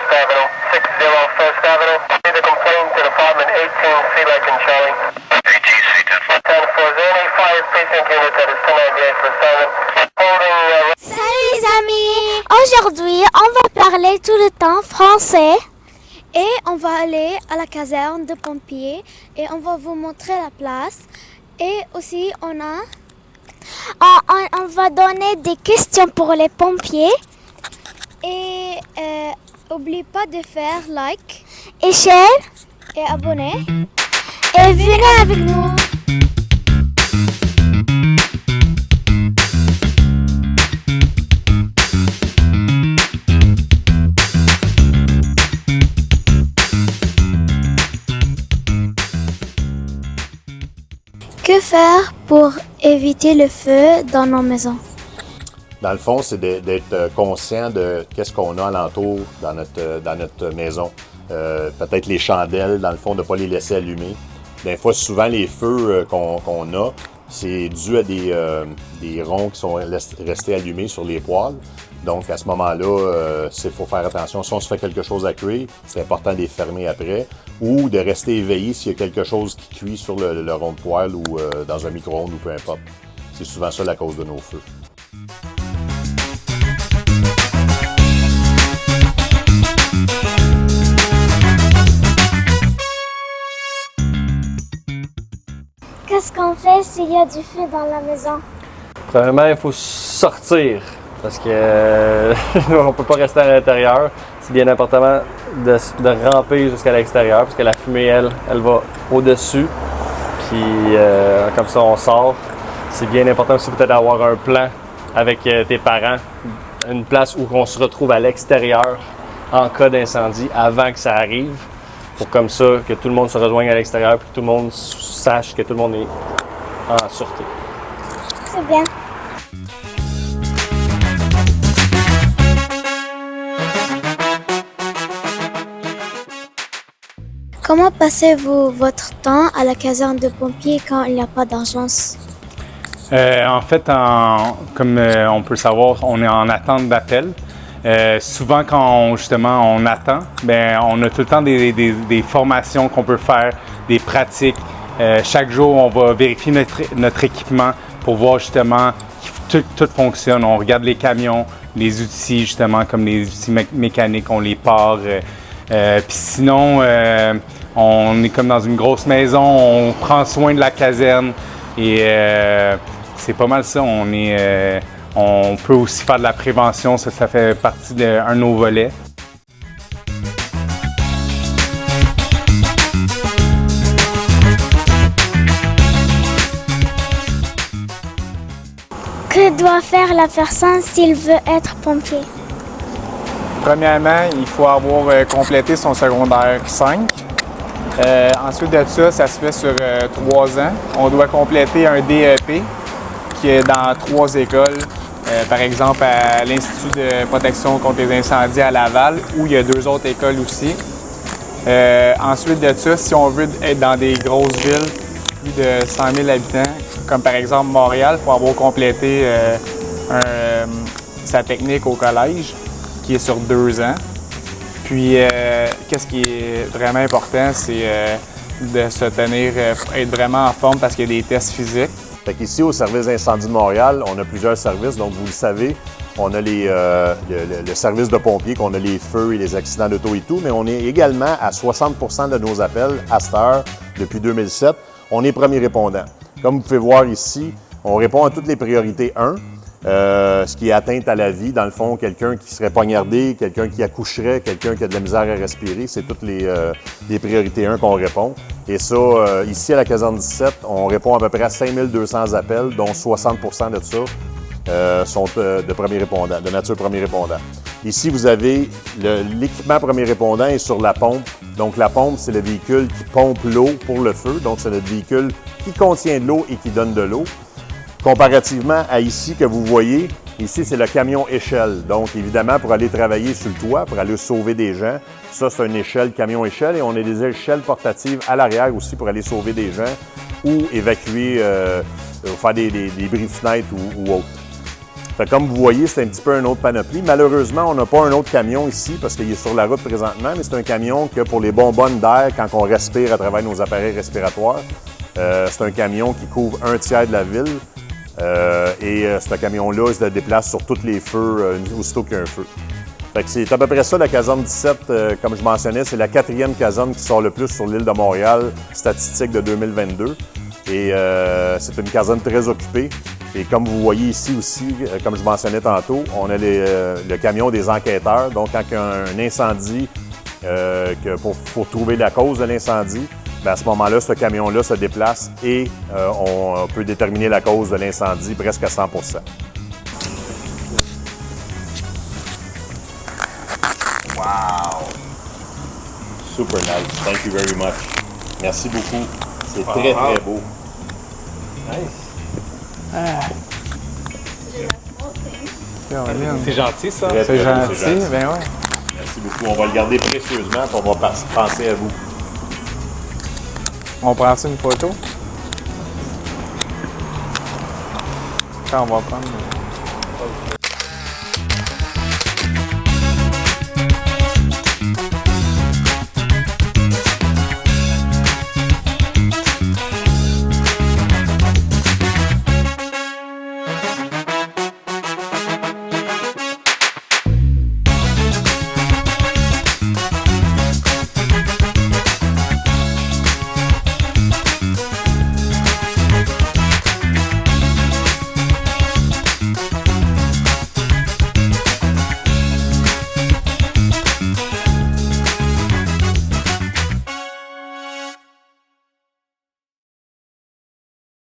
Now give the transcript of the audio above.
First Avenue, 60 First Avenue. Need to complain to Department 18C like in Charlie. 18C, 10-4. 10-4. Is there any fire precinct unit that is 1098 for 7? Holding... Salut les amis! Aujourd'hui, on va parler tout le temps français et on va aller à la caserne de pompiers et on va vous montrer la place. Et aussi, on va donner des questions pour les pompiers. Et n'oublie pas de faire like, et share, et abonner. Et venez avec nous. Que faire pour éviter le feu dans nos maisons? Dans le fond, c'est d'être conscient de qu'est-ce qu'on a alentour dans notre maison. Peut-être les chandelles, dans le fond, de ne pas les laisser allumer. Des fois, souvent, les feux qu'on a, c'est dû à des ronds qui sont restés allumés sur les poêles. Donc, à ce moment-là, il faut faire attention. Si on se fait quelque chose à cuire, c'est important de les fermer après ou de rester éveillé s'il y a quelque chose qui cuit sur le rond de poêle ou dans un micro-ondes ou peu importe. C'est souvent ça la cause de nos feux. Qu'est-ce qu'on fait s'il y a du feu dans la maison? Premièrement, il faut sortir parce que on ne peut pas rester à l'intérieur. C'est bien important de ramper jusqu'à l'extérieur parce que la fumée, elle va au-dessus. Puis comme ça, on sort. C'est bien important aussi peut-être d'avoir un plan avec tes parents, une place où on se retrouve à l'extérieur en cas d'incendie avant que ça arrive. Pour comme ça, que tout le monde se rejoigne à l'extérieur et que tout le monde sache que tout le monde est en sûreté. C'est bien. Comment passez-vous votre temps à la caserne de pompiers quand il n'y a pas d'urgence? En fait, comme on peut le savoir, on est en attente d'appel. Souvent, quand on attend, on a tout le temps des formations qu'on peut faire, des pratiques. Chaque jour, on va vérifier notre équipement pour voir justement que tout fonctionne. On regarde les camions, les outils, justement, comme les outils mécaniques, on les part. Puis sinon, on est comme dans une grosse maison, on prend soin de la caserne et c'est pas mal ça. On peut aussi faire de la prévention, ça fait partie d'un de nos volets. Que doit faire la personne s'il veut être pompier? Premièrement, il faut avoir complété son secondaire 5. Ensuite de ça, ça se fait sur 3 ans. On doit compléter un DEP qui est dans 3 écoles. Par exemple, à l'Institut de protection contre les incendies à Laval, où il y a 2 autres écoles aussi. Ensuite de ça, si on veut être dans des grosses villes, plus de 100 000 habitants, comme par exemple Montréal, il faut avoir complété sa technique au collège, qui est sur 2 ans. Puis, qu'est-ce qui est vraiment important, c'est de se tenir, être vraiment en forme parce qu'il y a des tests physiques. Fait qu'ici, au service d'incendie de Montréal, on a plusieurs services. Donc, vous le savez, on a le service de pompiers, qu'on a les feux et les accidents d'auto et tout, mais on est également à 60 % de nos appels à cette heure, depuis 2007. On est premier répondant. Comme vous pouvez voir ici, on répond à toutes les priorités 1. Ce qui est atteinte à la vie, dans le fond, quelqu'un qui serait poignardé, quelqu'un qui accoucherait, quelqu'un qui a de la misère à respirer, c'est toutes les priorités 1 qu'on répond. Et ça, ici à la caserne 17, on répond à peu près à 5200 appels, dont 60 % de ça sont de nature premier répondant. Ici, vous avez l'équipement premier répondant est sur la pompe. Donc la pompe, c'est le véhicule qui pompe l'eau pour le feu. Donc c'est notre véhicule qui contient de l'eau et qui donne de l'eau. Comparativement à ici que vous voyez, ici c'est le camion échelle. Donc évidemment pour aller travailler sur le toit, pour aller sauver des gens, ça c'est une échelle, camion échelle et on a des échelles portatives à l'arrière aussi pour aller sauver des gens ou évacuer, faire des bris de fenêtres ou autre. Fait que comme vous voyez, c'est un petit peu une autre panoplie. Malheureusement, on n'a pas un autre camion ici parce qu'il est sur la route présentement, mais c'est un camion que pour les bonbonnes d'air, quand on respire à travers nos appareils respiratoires, c'est un camion qui couvre 1/3 de la ville. Ce camion-là, il se déplace sur tous les feux aussitôt qu'il y a un feu. Fait que c'est à peu près ça, la caserne 17, comme je mentionnais, c'est la 4e caserne qui sort le plus sur l'île de Montréal, statistique de 2022. Et c'est une caserne très occupée. Et comme vous voyez ici aussi, comme je mentionnais tantôt, on a le camion des enquêteurs. Donc, quand il y a un incendie, pour trouver la cause de l'incendie, bien, à ce moment-là, ce camion-là se déplace et on peut déterminer la cause de l'incendie presque à 100 %. Wow! Super nice. Thank you very much. Merci beaucoup. C'est très, très beau. C'est gentil, ça. Très, C'est très beau, gentil, ben ouais. Merci beaucoup. On va le garder précieusement et on va penser à vous. On prend-tu une photo? Quand on va prendre...